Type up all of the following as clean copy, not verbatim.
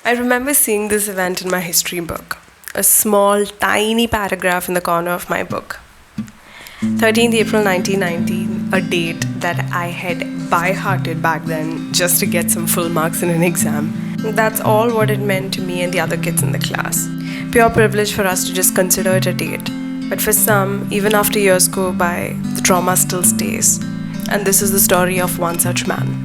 I remember seeing this event in my history book, a small, tiny paragraph in the corner of my book. 13th April 1919, a date that I had by-hearted back then just to get some full marks in an exam. That's all what it meant to me and the other kids in the class. Pure privilege for us to just consider it a date. But for some, even after years go by, the trauma still stays. And this is the story of one such man.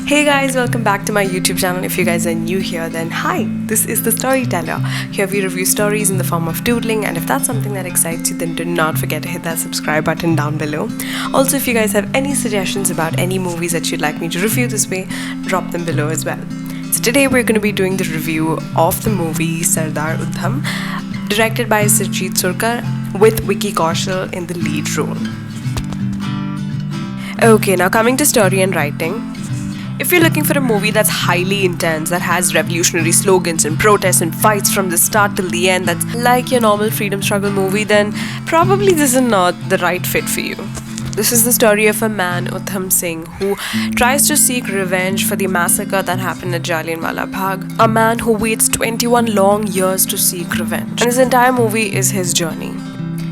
Hey guys, welcome back to my YouTube channel. If you guys are new here, then hi, this is The Storyteller. Here we review stories in the form of doodling, and if that's something that excites you, then do not forget to hit that subscribe button down below. Also, if you guys have any suggestions about any movies that you'd like me to review this way, drop them below as well. So today we're going to be doing the review of the movie Sardar Udham, directed by Shoorjit Sircar, with Vicky Kaushal in the lead role. Okay, now coming to story and writing. If you're looking for a movie that's highly intense, that has revolutionary slogans and protests and fights from the start till the end, that's like your normal freedom struggle movie, then probably this is not the right fit for you. This is the story of a man, Udham Singh, who tries to seek revenge for the massacre that happened at Jallianwala Bagh. A man who waits 21 long years to seek revenge. And his entire movie is his journey.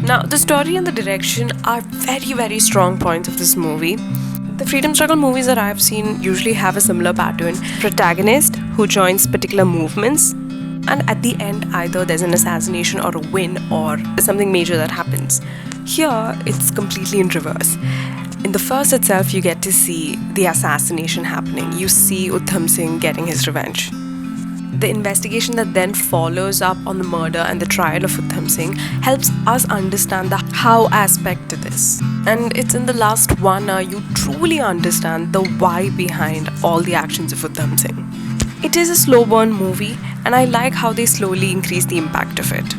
Now, the story and the direction are very, very strong points of this movie. The freedom struggle movies that I've seen usually have a similar pattern. Protagonist who joins particular movements, and at the end either there's an assassination or a win or something major that happens. Here it's completely in reverse. In the first itself you get to see the assassination happening. You see Udham Singh getting his revenge. The investigation that then follows up on the murder and the trial of Udham Singh helps us understand the how aspect to this. And it's in the last 1 hour you truly understand the why behind all the actions of Udham Singh. It is a slow burn movie, and I like how they slowly increase the impact of it.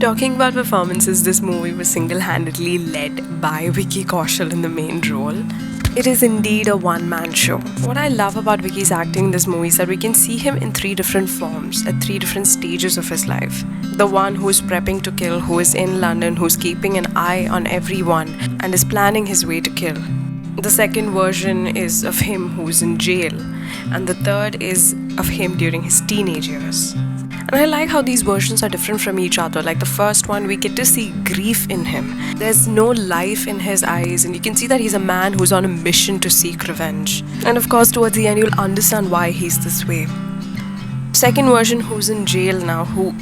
Talking about performances, this movie was single-handedly led by Vicky Kaushal in the main role. It is indeed a one-man show. What I love about Vicky's acting in this movie is that we can see him in 3 different forms, at 3 different stages of his life. The one who is prepping to kill, who is in London, who's keeping an eye on everyone and is planning his way to kill. The second version is of him who's in jail. And the third is of him during his teenage years. And I like how these versions are different from each other. Like the first one, we get to see grief in him. There's no life in his eyes, and you can see that he's a man who's on a mission to seek revenge. And of course, towards the end, you'll understand why he's this way. Second version, who's in jail now, who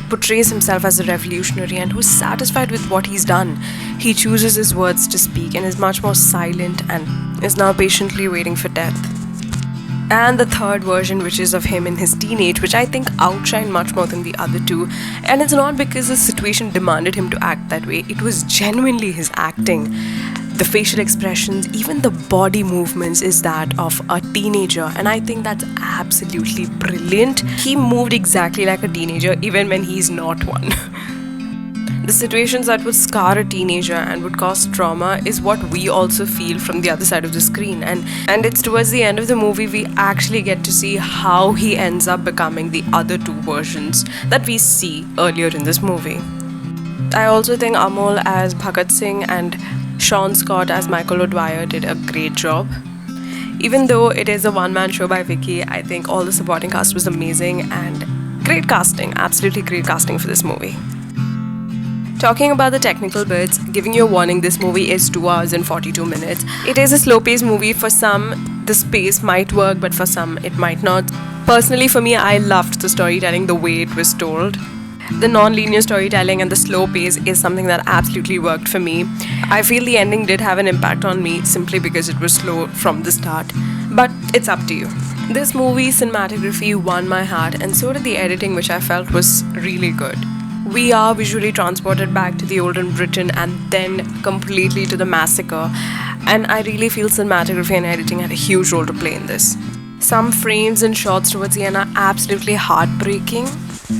portrays himself as a revolutionary and who's satisfied with what he's done. He chooses his words to speak and is much more silent and is now patiently waiting for death. And the third version, which is of him in his teenage, which I think outshine much more than the other two. And it's not because the situation demanded him to act that way. It was genuinely his acting. The facial expressions, even the body movements is that of a teenager. And I think that's absolutely brilliant. He moved exactly like a teenager, even when he's not one. The situations that would scar a teenager and would cause trauma is what we also feel from the other side of the screen. And it's towards the end of the movie we actually get to see how he ends up becoming the other 2 versions that we see earlier in this movie. I also think Amol as Bhagat Singh and Sean Scott as Michael O'Dwyer did a great job. Even though it is a one-man show by Vicky, I think all the supporting cast was amazing and great casting, absolutely great casting for this movie. Talking about the technical bits, giving you a warning, this movie is 2 hours and 42 minutes. It is a slow-paced movie. For some, the pace might work, but for some, it might not. Personally, for me, I loved the storytelling, the way it was told. The non-linear storytelling and the slow pace is something that absolutely worked for me. I feel the ending did have an impact on me simply because it was slow from the start. But it's up to you. This movie's cinematography won my heart, and so did the editing, which I felt was really good. We are visually transported back to the olden Britain and then completely to the massacre. And I really feel cinematography and editing had a huge role to play in this. Some frames and shots towards the end are absolutely heartbreaking.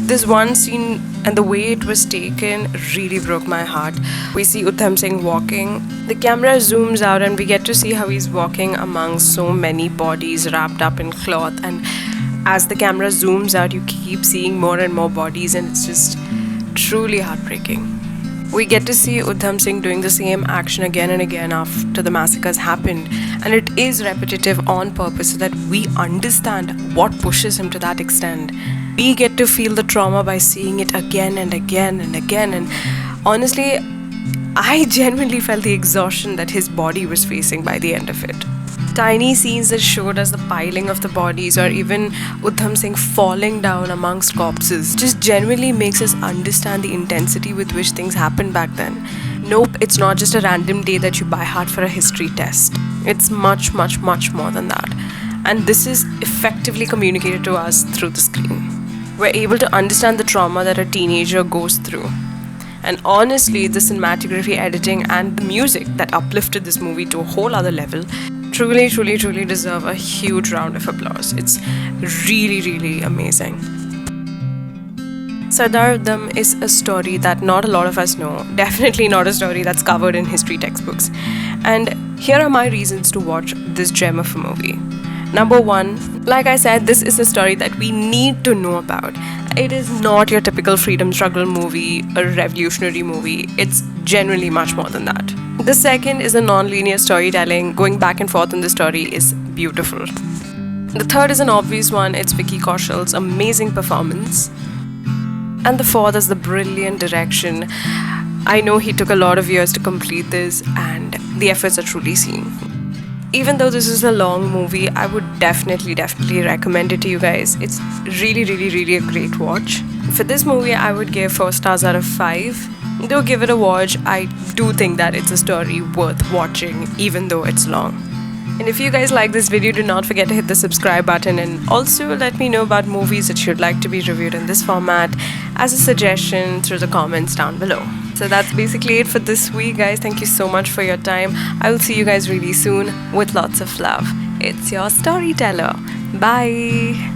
This one scene and the way it was taken really broke my heart. We see Udham Singh walking. The camera zooms out and we get to see how he's walking among so many bodies wrapped up in cloth. And as the camera zooms out, you keep seeing more and more bodies, and it's just truly heartbreaking. We get to see Udham Singh doing the same action again and again after the massacres happened, and it is repetitive on purpose so that we understand what pushes him to that extent. We get to feel the trauma by seeing it again and again and again, and honestly, I genuinely felt the exhaustion that his body was facing by the end of it. Tiny scenes that showed us the piling of the bodies or even Udham Singh falling down amongst corpses just genuinely makes us understand the intensity with which things happened back then. Nope, it's not just a random day that you by heart for a history test. It's much, much, much more than that. And this is effectively communicated to us through the screen. We're able to understand the trauma that a teenager goes through. And honestly, the cinematography, editing, and the music that uplifted this movie to a whole other level truly, truly, truly deserve a huge round of applause. It's really, really amazing. Sardar Udham is a story that not a lot of us know. Definitely not a story that's covered in history textbooks. And here are my reasons to watch this gem of a movie. Number one, like I said, this is a story that we need to know about. It is not your typical freedom struggle movie, a revolutionary movie. It's generally much more than that. The second is a non-linear storytelling. Going back and forth in the story is beautiful. The third is an obvious one. It's Vicky Kaushal's amazing performance. And the fourth is the brilliant direction. I know he took a lot of years to complete this, and the efforts are truly seen. Even though this is a long movie, I would definitely recommend it to you guys. It's really, really, really a great watch. For this movie, I would give 4 stars out of 5. Though give it a watch, I do think that it's a story worth watching, even though it's long. And if you guys like this video, do not forget to hit the subscribe button, and also let me know about movies that you'd like to be reviewed in this format as a suggestion through the comments down below. So that's basically it for this week, guys. Thank you so much for your time. I will see you guys really soon with lots of love. It's your storyteller. Bye.